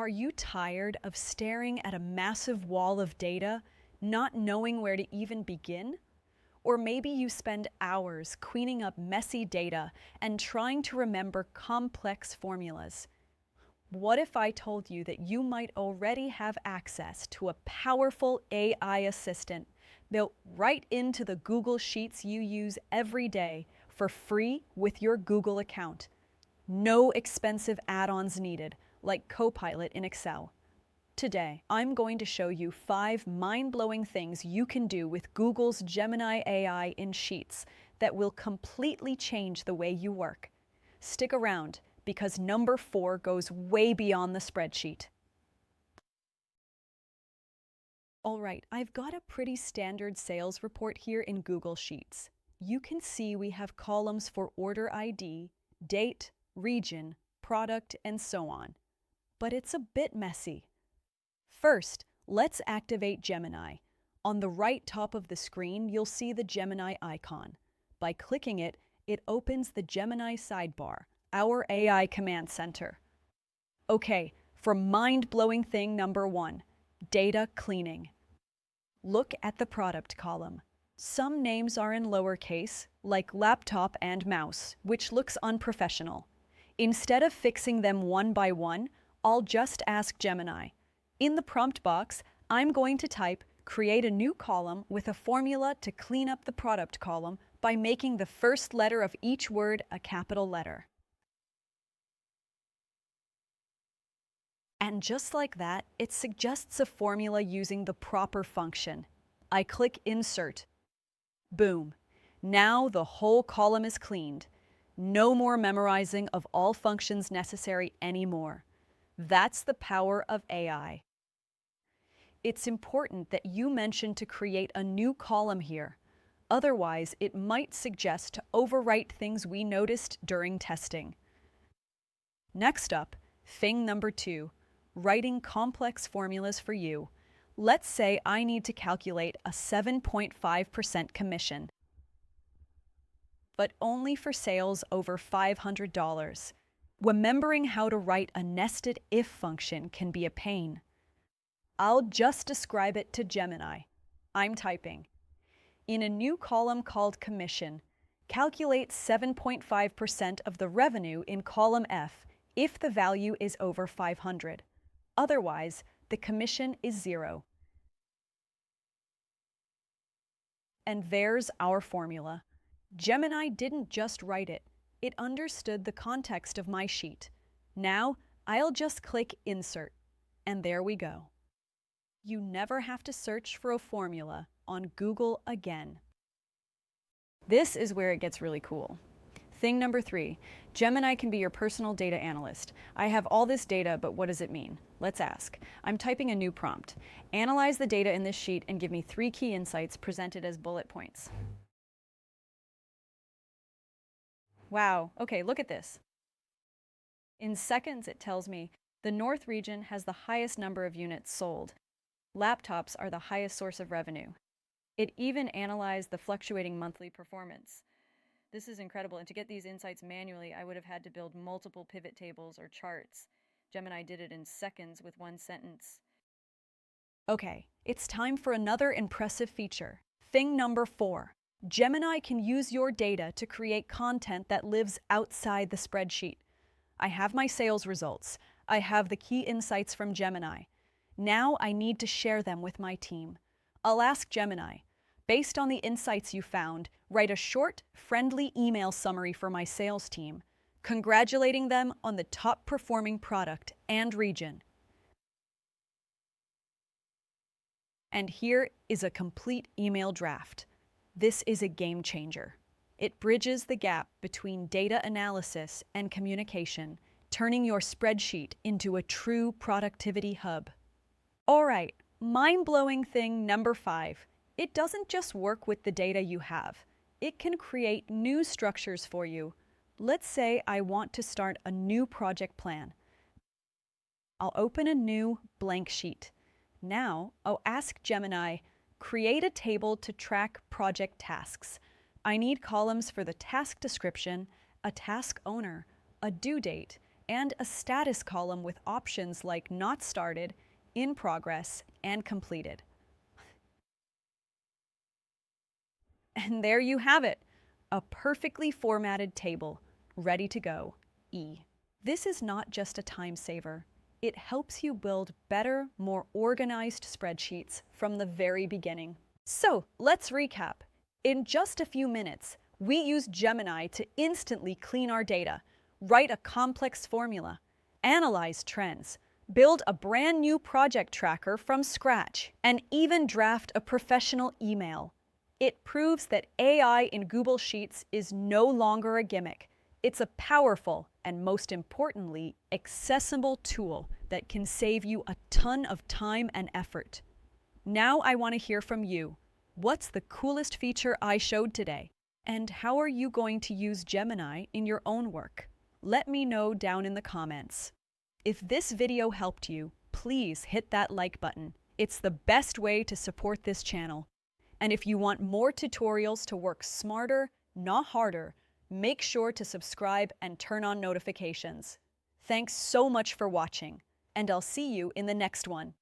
Are you tired of staring at a massive wall of data, not knowing where to even begin? Or maybe you spend hours cleaning up messy data and trying to remember complex formulas. What if I told you that you might already have access to a powerful AI assistant built right into the Google Sheets you use every day for free with your Google account? No expensive add-ons needed, like Copilot in Excel. Today, I'm going to show you 5 mind-blowing things you can do with Google's Gemini AI in Sheets that will completely change the way you work. Stick around, because number 4 goes way beyond the spreadsheet. All right, I've got a pretty standard sales report here in Google Sheets. You can see we have columns for order ID, date, region, product, and so on. But it's a bit messy. First, let's activate Gemini. On the right top of the screen, you'll see the Gemini icon. By clicking it, it opens the Gemini sidebar, our AI command center. Okay, for mind-blowing thing number 1, data cleaning. Look at the product column. Some names are in lowercase, like laptop and mouse, which looks unprofessional. Instead of fixing them one by one, I'll just ask Gemini. In the prompt box, I'm going to type, create a new column with a formula to clean up the product column by making the first letter of each word a capital letter. And just like that, it suggests a formula using the proper function. I click Insert. Boom. Now the whole column is cleaned. No more memorizing of all functions necessary anymore. That's the power of AI. It's important that you mention to create a new column here. Otherwise, it might suggest to overwrite things we noticed during testing. Next up, thing number 2, writing complex formulas for you. Let's say I need to calculate a 7.5% commission, but only for sales over $500. Remembering how to write a nested if function can be a pain. I'll just describe it to Gemini. I'm typing. In a new column called Commission, calculate 7.5% of the revenue in column F if the value is over 500. Otherwise, the commission is 0. And there's our formula. Gemini didn't just write it. It understood the context of my sheet. Now, I'll just click Insert, and there we go. You never have to search for a formula on Google again. This is where it gets really cool. Thing number 3, Gemini can be your personal data analyst. I have all this data, but what does it mean? Let's ask. I'm typing a new prompt. Analyze the data in this sheet and give me 3 key insights presented as bullet points. Wow, okay, look at this. In seconds, it tells me the North region has the highest number of units sold. Laptops are the highest source of revenue. It even analyzed the fluctuating monthly performance. This is incredible, and to get these insights manually, I would have had to build multiple pivot tables or charts. Gemini did it in seconds with 1 sentence. Okay, it's time for another impressive feature. Thing number 4. Gemini can use your data to create content that lives outside the spreadsheet. I have my sales results. I have the key insights from Gemini. Now I need to share them with my team. I'll ask Gemini, based on the insights you found, write a short, friendly email summary for my sales team, congratulating them on the top performing product and region. And here is a complete email draft. This is a game changer. It bridges the gap between data analysis and communication, turning your spreadsheet into a true productivity hub. All right, mind-blowing thing number 5. It doesn't just work with the data you have. It can create new structures for you. Let's say I want to start a new project plan. I'll open a new blank sheet. Now, I'll ask Gemini, create a table to track project tasks. I need columns for the task description, a task owner, a due date, and a status column with options like Not Started, In Progress, and Completed. And there you have it, a perfectly formatted table, ready to go. This is not just a time saver. It helps you build better, more organized spreadsheets from the very beginning. So let's recap. In just a few minutes, we use Gemini to instantly clean our data, write a complex formula, analyze trends, build a brand new project tracker from scratch, and even draft a professional email. It proves that AI in Google Sheets is no longer a gimmick. It's a powerful and, most importantly, accessible tool that can save you a ton of time and effort. Now I want to hear from you. What's the coolest feature I showed today? And how are you going to use Gemini in your own work? Let me know down in the comments. If this video helped you, please hit that like button. It's the best way to support this channel. And if you want more tutorials to work smarter, not harder, make sure to subscribe and turn on notifications. Thanks so much for watching, and I'll see you in the next one.